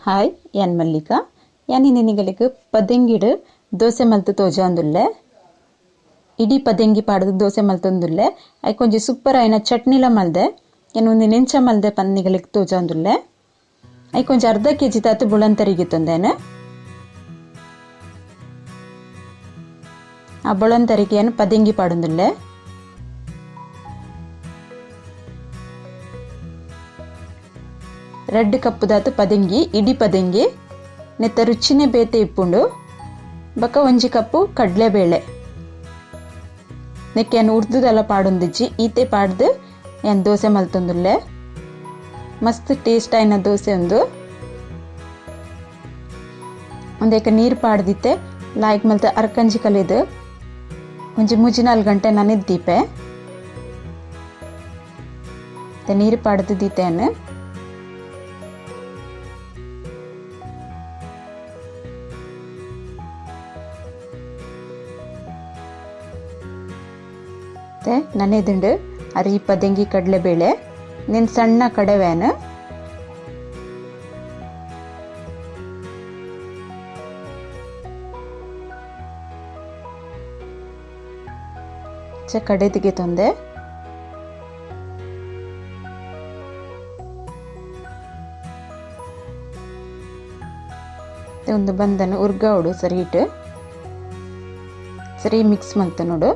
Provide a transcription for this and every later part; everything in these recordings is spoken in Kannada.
ಹಾಯ್ ಯಾನ್ ಮಲ್ಲಿಕಾ ಯಾನಿನಿ ನಿಗಳಿಗೆ ಪದಂಗಿಡು ದೋಸೆ ಮಲ್ತು ತೋಜಾಂದುಲ್ಲೆ ಇಡಿ ಪದಂಗಿ ಪಾಡ್ದು ದೋಸೆ ಮಲ್ತೊಂದುಲ್ಲೆ ಐ ಕೊಂಜಿ ಸೂಪರ್ ಆಯ್ನ ಚಟ್ನಿಲ ಮಲ್ದೆ ಏನು ಒಂದು ನೆಂಚ ಮಲ್ದೆ ಪನ್ನಿಗಳಿಗೆ ತೋಜಾಂದುಲ್ಲೆ ಐ ಕೊಂಜಿ ಅರ್ಧ ಕೆಜಿ ತಾತು ಬುಳಂತರಿಗಿತ್ತೊಂದೇನೆ ಆ ಬುಳಂತರಿಗೆ ಏನು ಪದಂಗಿ ಪಾಡೊಂದುಲ್ಲೆ ರೆಡ್ ಕಪ್ಪು ದಾತು ಪದಂಗಿ ಇಡಿ ಪದಂಗಿ ನೆತ್ತ ರುಚಿನೇ ಬೇತೆ ಇಪ್ಪುಂಡು ಬಕ್ಕ ಒಂಜಿ ಕಪ್ಪು ಕಡ್ಲೆ ಬೇಳೆ ನೆಕ್ಕೆ ಏನು ಉರ್ದುದೆಲ್ಲ ಪಾಡೊಂದಿಜ್ಜಿ ಈತೆ ಪಾಡ್ದು ಏನು ದೋಸೆ ಮಲ್ತೊಂದುಲ್ಲೆ ಮಸ್ತ್ ಟೇಸ್ಟ್ ಆಯ್ನ ದೋಸೆ ಒಂದೇಕ ನೀರು ಪಾಡ್ದಿತ್ತೆ ಲಾಯ್ಕ್ ಮಲ್ತ ಅರ್ಕಂಜಿ ಕಲಿದು ಒಂಜಿ 3-4 ಗಂಟೆ ನನೆದ್ದೀಪೆ ನೀರು ಪಾಡ್ದಿದ್ದೇನೆ ನನೆದುಂಡು ಅರಿ ಪದಂಗಿ ಕಡಲೆ ಬೇಳೆ ನಿನ್ ಸಣ್ಣ ಕಡವೆನ ಕಡೆದಿಗೆ ತೊಂದೆ ಒಂದು ಬಂದನು ಉರ್ಗಾವಡು ಸರಿ ಇಟ್ಟು ಸರಿ ಮಿಕ್ಸ್ ಮಾಡ್ತ ನೋಡು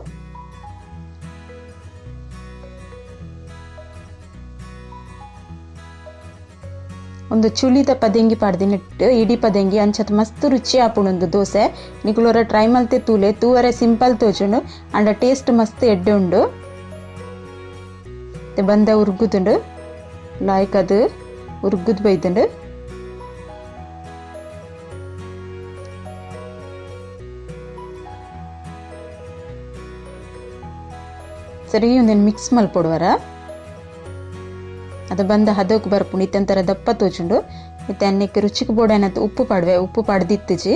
ಒಂದು ಚುಳಿದ ಪದಂಗಿ ಪಾಡ್ದಿನಿಟ್ಟು ಇಡಿ ಪದಂಗಿ ಅಂಚತ್ ಮಸ್ತ್ ರುಚಿ ಆಪುಂಡು ದೋಸೆ ನಿಕುಲೋರ ಟ್ರೈ ಮಲ್ತೆ ತೂಲೆ ತೂವರೆ ಸಿಂಪಲ್ ತೋಜುಂಡು ಅಂಡ ಟೇಸ್ಟ್ ಮಸ್ತ್ ಎಡ್ಡೆ ಉಂಡು ಬಂದ ಉರ್ಗುದುಂಡು ಲಾಯ್ಕ್ ಅದು ಉರ್ಗುದ್ ಬೈದುಂಡು ಸರಿ ಒಂದೇನು ಮಿಕ್ಸ್ ಮಲ್ಪೊಡುವರ ಅದು ಬಂದ ಹದಕ್ಕೆ ಬರ್ಪುಂಡು ಇತ್ತಂತರ ದಪ್ಪ ತೋಜುಂಡು ಇತ್ತೆ ಅನ್ನಕ್ಕೆ ರುಚಿಗೆ ಬೋಡಾನತ್ ಉಪ್ಪು ಪಾಡ್ವೆ ಉಪ್ಪು ಪಾಡ್ದಿತ್ತಿಜಿ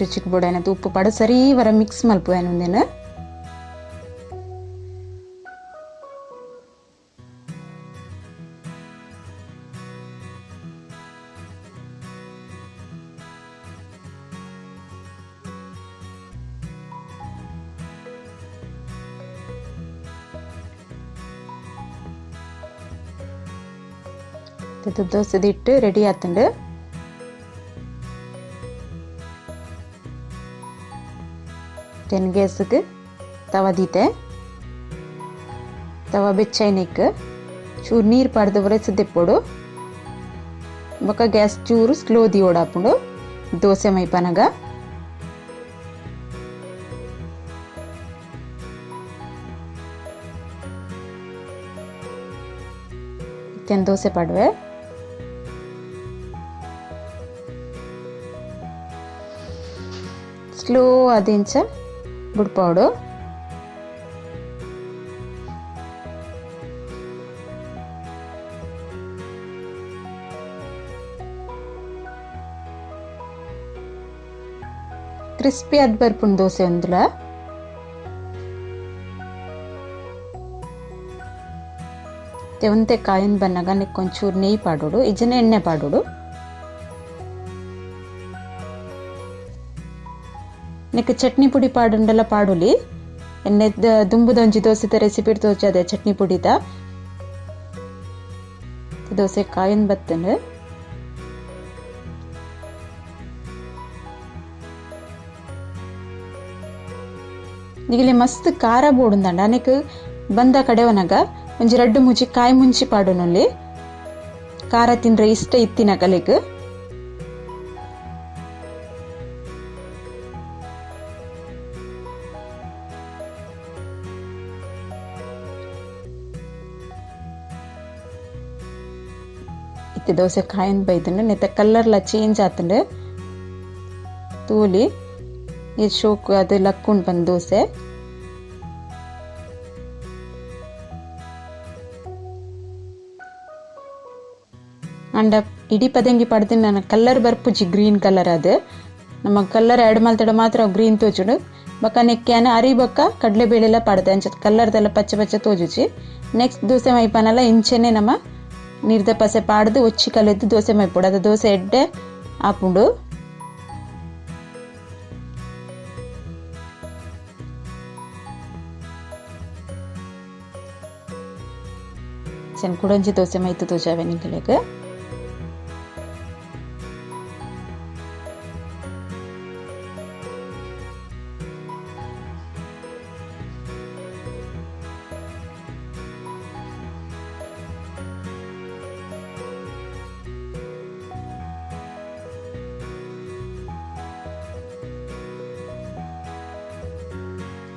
ರುಚಿಗೆ ಬೋಡಾನತ್ ಉಪ್ಪು ಪಾಡು ಸರಿ ವರ ಮಿಕ್ಸ್ ಮಲ್ಪುವೇನು ಒಂದೇನು ದೋಸೆ ಇಟ್ಟು ರೆಡಿ ಆತಂಡು ಗ್ಯಾಸ್ಗೆ ತವ ದೀತೆ ತವ ಬೆಚ್ಚೈನಿಕ್ ಚೂರು ನೀರು ಪಾಡ್ದು ಒರೆಸದಿಪ್ಪೋಡು ಬೊಕ್ಕ ಗ್ಯಾಸ್ ಚೂರು ಸ್ಲೋ ದಿ ಓಡಾಪುಂಡು ದೋಸೆ ಮೈಪನಗ ಇತ್ತೇನು ದೋಸೆ ಪಾಡ್ವೆ ಸ್ಲೋ ಆದಿಂಚ ಬಿಡ್ಪಾಡು ಕ್ರಿಸ್ಪಿ ಆದ್ ಬರ್ಪುಂಡು ದೋಸೆ ಒಂದುಲ ಒಂತೆ ಕಾಯಿನ ಬನ್ನಾಗ ನೆಕ್ಕೊಂಚೂರು ನೆಯ್ಯಿ ಪಾಡೋಡು ಇಜನ ಎಣ್ಣೆ ಪಾಡೋಡು ನೆಕ್ ಚಟ್ನಿ ಪುಡಿ ಪಾಡುಂಡೆಲ್ಲ ಪಾಡುಲಿ ಎಣ್ಣೆ ದುಂಬುದೊಂಜಿ ದೋಸೆ ರೆಸಿಪಿ ತೋಚದೆ ಚಟ್ನಿ ಪುಡಿದ ದೋಸೆ ಕಾಯಿನ ಬತ್ತನು ಈಗಲೇ ಮಸ್ತ್ ಖಾರ ಬೋಡುಂದಂಡ ಅನೇಕ ಬಂದ ಕಡೆವನಾಗ ಒಂಜಿ 2-3 ಕಾಯಿ ಮುಂಚಿ ಪಾಡುನಲ್ಲಿ ಖಾರ ತಿಂದ್ರೆ ಇಷ್ಟ ಇತ್ತಿನ ಕಲೆಗ್ ಇತ್ತೆ ದೋಸೆ ಕಾಯಿನ ಬೈದನು ನೆತ್ತ ಕಲರ್ಲ ಚೇಂಜ್ ಆತಂಡು ತೂಲಿ ಇದು ಶೋಕು ಅದು ಲಕ್ಕೊಂಡು ಬಂದು ದೋಸೆ ಅಂಡ ಇಡಿ ಪದಂಗಿ ಪಡ್ದು ನಾನು ಕಲರ್ ಬರ್ಪುಜಿ ಗ್ರೀನ್ ಕಲರ್ ಅದು ನಮ್ಮ ಕಲರ್ ಆ್ಯಡ್ ಮಲ್ತಡ ಮಾತ್ರ ಗ್ರೀನ್ ತೋಚುಡು ಬೊಕ ನೆಕ್ಕ್ಯಾನ ಅರಿ ಬೊಕ ಕಡಲೆಬೇಳೆ ಎಲ್ಲ ಪಾಡ್ದೆ ಅಂಚ ಕಲ್ಲರ್ದೆಲ್ಲ ಪಚ್ಚೆ ಪಚ್ಚೆ ತೋಜುಜಿ. ನೆಕ್ಸ್ಟ್ ದೋಸೆ ಮೈಪನಲ ಇಂಚೆನೆ ನಮ ನೀರ್ದ ಪಸೆ ಪಾಡ್ದು ಒಚ್ಚಿ ಕಲೆದ್ದು ದೋಸೆ ಮೈಪೊಡು. ಅದು ದೋಸೆ ಎಡ್ಡೆ ಆಪುಂಡು. ಕುಡಂಜಿ ದೋಸೆ ಮೈತು ತೋಜಾವೆ ನಿಂಗಳಿಗೆ.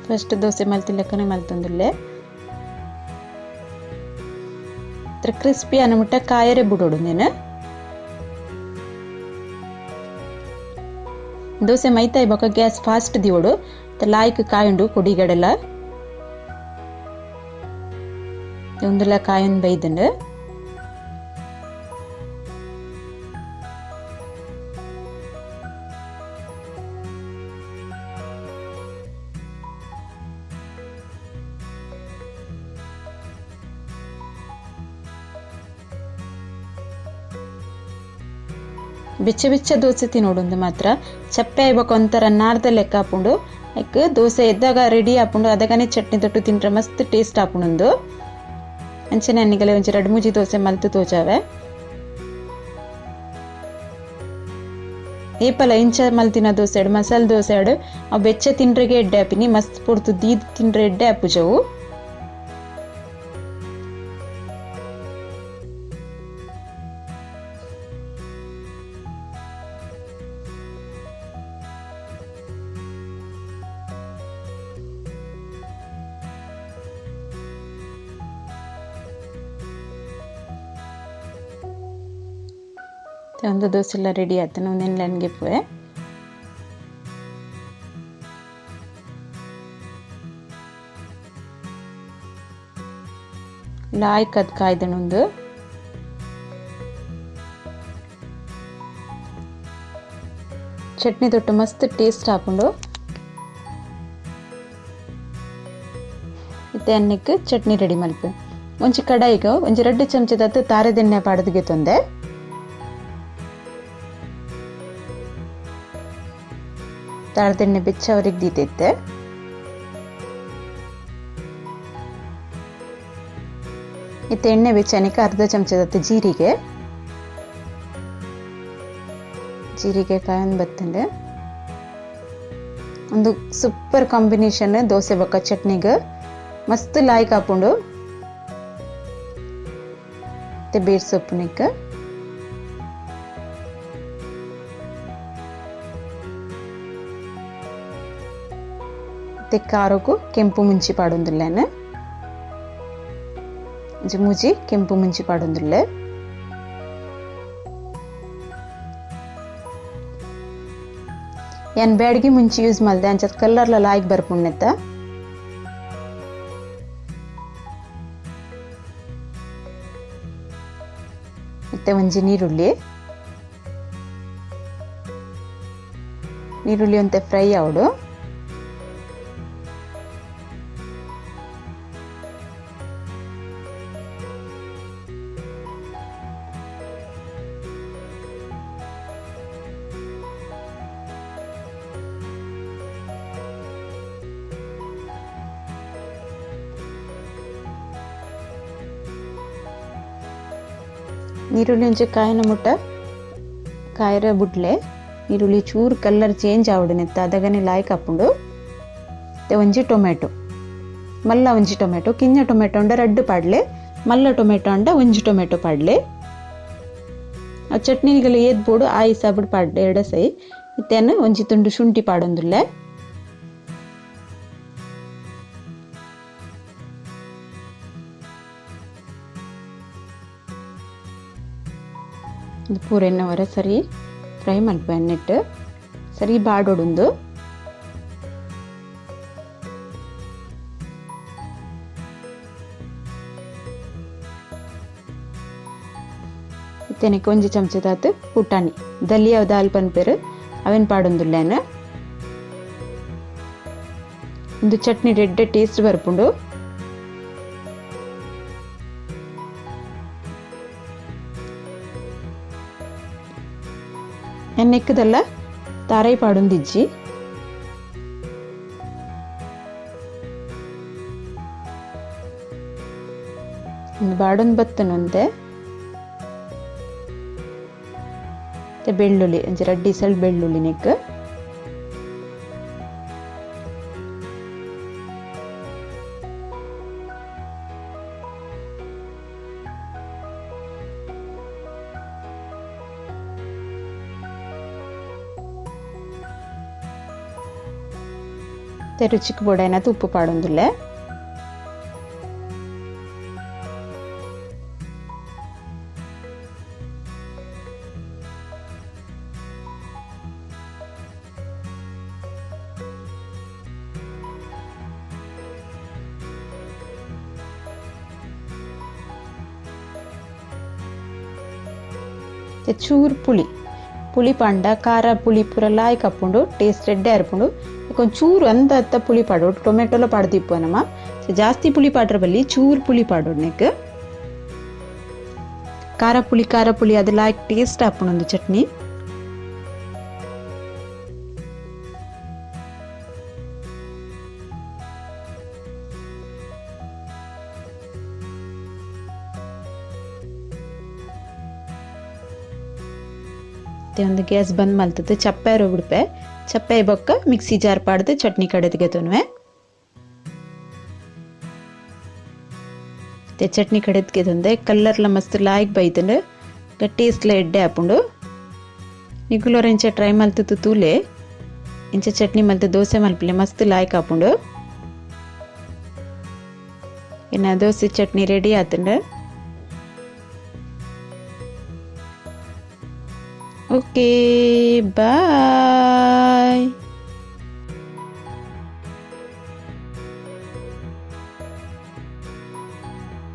ಫಸ್ಟ್ ದೋಸೆ ಮಲ್ತಿಲ್ಲಕ್ಕನೆ ಮಲ್ತೊಂದುಲ್ಲೆ ಕ್ರಿಸ್ಪಿ ಅನ್ನಮುಟ್ಟ ಕಾಯರೆ ಬಿಡೋಡು ನೀನು. ದೋಸೆ ಮೈತಾಯಿ ಬೊಕ ಗ್ಯಾಸ್ ಫಾಸ್ಟ್ ದಿವೋಡು ಲಾಯ್ಕ್ ಕಾಯುಂಡು ಕುಡಿಗಡೆಲ್ಲ ಒಂದುಲ ಕಾಯನ್ ಬೈದಂಡು. ಬಿಚ್ಚ ಬಿಚ್ಚ ದೋಸೆ ತಿನ್ನೋಡು ಮಾತ್ರ ಚಪ್ಪೆ ಆಯ್ಬೇಕು ಒಂಥರ ನಾರ್ದ ಲೆಕ್ಕ ಹಾಕೊಂಡು ಲೈಕ್ ದೋಸೆ ಎದ್ದಾಗ ರೆಡಿ ಹಾಕೊಂಡು ಅದಕ್ಕನೆ ಚಟ್ನಿ ತೊಟ್ಟು ತಿಂದ್ರೆ ಮಸ್ತ್ ಟೇಸ್ಟ್ ಹಾಕೊಂಡು. ಅಂಚನೆ ಅನ್ನಿಗಲೆ ಒಂಚೂರು 2-3 ದೋಸೆ ಮಲ್ತು ತೋಜಾವೆ. ಏಪಲ ಇಂಚ ಮಲ್ತಿನ ದೋಸೆ ಮಸಾಲೆ ದೋಸೆ ಅವು ಬೆಚ್ಚ ತಿಂಡ್ರೆಗೆ ಎಡ್ಡೆ ಹಾಪಿನಿ ಮಸ್ತ್ ಪೊಡ್ತು ದೀದ್ ತಿಂಡ್ರೆ ಎಡ್ಡೆ ಹಾಪುಜವು. ಒಂದು ದೋಸೆ ಎಲ್ಲ ರೆಡಿ ಆಯ್ತು. ನಾವು ನೆನ್ಲನ್ಗೆ ಪೋಯೆ ಲಾಯ್ಕ್ ಅದು ಕಾಯ್ದನೊಂದು ಚಟ್ನಿ ತೊಟ್ಟು ಮಸ್ತ್ ಟೇಸ್ಟ್ ಹಾಕೊಂಡು ಮತ್ತೆ ಅನ್ನಕ್ಕೆ ಚಟ್ನಿ ರೆಡಿ ಮಲ್ಪೆ. ಒಂಚಿ ಕಡಾಯಿಗೆ ಒಂಚಿ 2 ಚಮಚದತ್ತು ತಾರೆದೆಣ್ಣೆ ಪಾಡದಿಗೆ ತೊಂದೆ. ತಾರದೆಣ್ಣೆ ಬೆಚ್ಚ ಅವ್ರಿಗೆ ದೀತೈತೆ. ಇತ್ತ ಎಣ್ಣೆ ಬೆಚ್ಚನಿಕ 1/2 ಚಮಚದತ್ತು ಜೀರಿಗೆ ಕಾಯನ್ ಬತ್ತಂಡೆ. ಒಂದು ಸೂಪರ್ ಕಾಂಬಿನೇಷನ್ ದೋಸೆ ಬೊಕ್ಕ ಚಟ್ನಿಗೆ ಮಸ್ತ್ ಲಾಯ್ಕ್ ಹಾಕೊಂಡು ಬೇರ್ ಸೊಪ್ಪುನಿಕ್ಕೆ ಖಾರಕ್ಕೂ ಕೆಂಪು ಮುಂಚಿ ಪಾಡೊಂದುಲ್ಲೆನೆ ಮೂಜಿ ಕೆಂಪು ಮುಂಚಿ ಪಾಡೊಂದುಲ್ಲೆ. ಏನ್ ಬ್ಯಾಡ್ಗಿ ಮುಂಚಿ ಯೂಸ್ ಮಲ್ದೆ ಅಂಚ ಕಲ್ಲರ್ಲ ಲಾಯ್ಕ್ ಬರ್ಪುಣ್ಣೆತ್ತ. ಮತ್ತೆ ಒಂಜಿ ನೀರುಳ್ಳಿ ಒಂತೆ ಫ್ರೈ ಆವಡು. ನೀರುಳ್ಳಿ ಒಂಚೆ ಕಾಯಿನ ಮುಟ್ಟ ಕಾಯಿರ ಬುಡ್ಲೆ ನೀರುಳ್ಳಿ ಚೂರು ಕಲರ್ ಚೇಂಜ್ ಆವಡನೆತ್ತ ಅದಗನೆ ಲಾಯ್ಕ್ ಹಾಕೊಂಡು ಒಂಜಿ ಟೊಮೆಟೊ ಮಲ್ಲ ಒಂಜಿ ಟೊಮೆಟೊ ಕಿಂಜ ಟೊಮೆಟೊ ಉಂಡ 2 ಪಾಡ್ಲೆ ಮಲ್ಲ ಟೊಮೆಟೊ ಉಂಡ ಒಂಜಿ ಟೊಮೆಟೊ ಪಾಡ್ಲೆ. ಆ ಚಟ್ನಿಗೆಲ್ಲ ಏದ್ ಬೋಡು ಆ ಹಿಸಾಬಡ್ ಪಾಡ್ಲೆ 2 ಸೈ. ಇತ್ತೇನು ಒಂಜಿ ತುಂಡು ಶುಂಠಿ ಪಾಡೊಂದುಲ್ಲೆ. ಪೂರ ಎಣ್ಣೆವರೆ ಸರಿ ಫ್ರೈ ಮಲ್ಪೆ ಎಣ್ಣೆಟ್ಟು ಸರಿ ಬಾಡೊಡುಂದು. ಇತ್ತೇನಕ್ಕೆ ಒಂಜಿ ಚಮಚದಾತು ಪುಟಾಣಿ ದಲಿಯ ದಾಲ್ ಪನ್ಪೇರು ಅವೆನ್ ಪಾಡೊಂದುಲ್ಲೇನ. ಒಂದು ಚಟ್ನಿ ರೆಡ್ ಟೇಸ್ಟ್ ಬರ್ಪುಂಡು. ಎನ್ನೆಕ್ಕದಲ್ಲ ತಾರೈ ಪಾಡುಂದಿಜ್ಜಿ ಬಾಡೊಂದು ಬತ್ತನೊಂದೆ ಬೆಳ್ಳುಳ್ಳಿ ಒಂಚಿ ರಡ್ಡಿ ಸಲ್ ಬೆಳ್ಳುಳ್ಳಿ ನೆಕ್ ರುಚಿಗೆ ಬೋಡೈನ ಉಪ್ಪು ಪಾಡೊಂದುಲ್ಲೆ ಚೂರು ಪುಳಿ ಪಂಡ ಖಾರ ಪುಳಿ ಪೂರ ಲಾಯ್ ಕಪ್ಪುಂಡು ಟೇಸ್ಟ್ ರೆಡ್ಡೆ ಅರ್ಪುಂಡು ಚೂರು ಅಂದ ಅತ್ತ ಪುಳಿ ಪಾಡೋಡು ಟೊಮೆಟೊಲ ಪಾಡ್ದಿಪ್ಪು ನಮ್ಮ ಜಾಸ್ತಿ ಪುಳಿ ಪಾಡ್ರ ಬಲ್ಲಿ ಚೂರು ಪುಳಿ ಪಾಡೋಡು ನೆಕ್ ಖಾರ ಪುಳಿ ಅದು ಲಾಯ್ಕ್ ಟೇಸ್ಟ್ ಆಪುಂಡು ಚಟ್ನಿ. ಒಂದು ಗ್ಯಾಸ್ ಬಂದ್ ಮಲ್ತದೆ ಚಪ್ಪೆ ಬಿಡ್ಪೆ ಚಪ್ಪೆ ಬೊಕ್ಕ ಮಿಕ್ಸಿ ಜಾರ್ ಪಾಡ್ದು ಚಟ್ನಿ ಕಡೆದ್ಗೆ ತೊನ್ವೆ ಚಟ್ನಿ ಕಡೆದ್ಗೆ ತಂದೆ ಕಲ್ಲರ್ಲ ಮಸ್ತ್ ಲಾಯ್ಕ್ ಬೈತಂಡು ಟೇಸ್ಟ್ಲ ಎಡ್ಡೆ ಆಪುಂಡು ನಿಗುಲೋರ್ ಇಂಚ ಟ್ರೈ ಮಲ್ತು ತೂಲೆ ಇಂಚ ಚಟ್ನಿ ಮಲ್ತು ದೋಸೆ ಮಲ್ಪಲೆ ಮಸ್ತ್ ಲಾಯ್ಕ್ ಆಪುಂಡು. ಇನ್ನು ದೋಸೆ ಚಟ್ನಿ ರೆಡಿ ಆತಂಡು. Okay, bye.